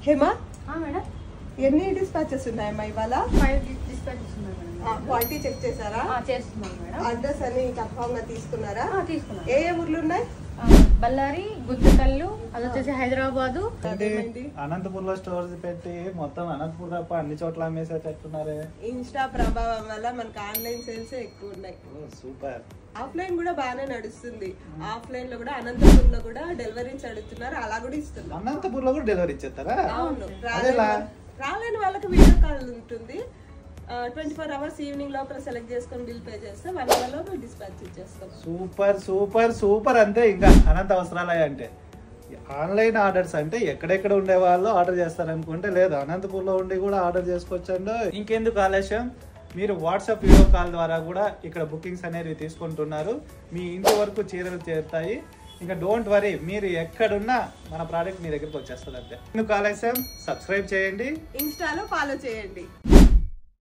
Hema madam ఎన్ని dispatches ఉన్నాయమ్మా ఇవాళ? 5 డిస్పాచెస్ ఉన్నాయి మేడం. క్వాలిటీ చెక్ చేశారా? చేస్తున్నాం మేడం. అడ్రస్ అని కన్ఫర్మ్ గా తీసుకున్నారా? తీసుకున్నాం. ఏ ఊర్లు ఉన్నాయి? బళ్ళారి, గుంతకల్లు, అది వచ్చేసి హైదరాబాదు. అనంతపూర్ లో స్టోర్స్ పెట్టి మొత్తం అనంతపూర్ తప్ప అన్ని చోట్ల అమ్మేసేటట్టున్నారే. ఇన్స్టా ప్రభావం వల్ల మనకు ఆన్లైన్ సేల్స్ ఎక్కువ ఉన్నాయి. సూపర్. ఆఫ్లైన్ కూడా బాగానే నడుస్తుంది. ఆఫ్లైన్ లో కూడా అనంతపూర్ లో కూడా డెలివరీస్ అడుగుతున్నారు, అలా కూడా ఇస్తున్నారు. అనంతపూర్ లో కూడా డెలివరీ ఇచ్చేస్తారా? అవును. రాలేని వాళ్ళకి వీడియో కాల్ ఉంటుంది. 24 hours ఈవినింగ్ లోపల సెలెక్ట్ చేసుకొని బిల్ పే చేస్తే 1 hour లో డిస్పాచ్ ఇచ్చేస్తాం. Super super super. అంతే ఇంకా అనంత వస్త్రాలయ అంటే ఆన్లైన్ ఆర్డర్స్ అంటే ఎక్కడెక్కడ ఉండే వాళ్ళు ఆర్డర్ చేస్తారనుకుంటే లేదు, అనంతపూర్ లో ఉండి కూడా ఆర్డర్ చేసుకోవచ్చండి. ఇంకెందుకు ఆలస్యం, మీరు వాట్సాప్ వీడియో కాల్ ద్వారా కూడా ఇక్కడ బుకింగ్స్ అనేవి తీసుకుంటున్నారు. మీ ఇంటి వరకు చీరలు చేరుతాయి. ఇంకా డోంట్ వరీ, మీరు ఎక్కడున్నా మన ప్రోడక్ట్ మీ దగ్గరికి వచ్చేస్తుంది. అంతే. ఎందుకు ఆలస్యం, సబ్స్క్రైబ్ చేయండి, ఇన్స్టాలో ఫాలో చేయండి.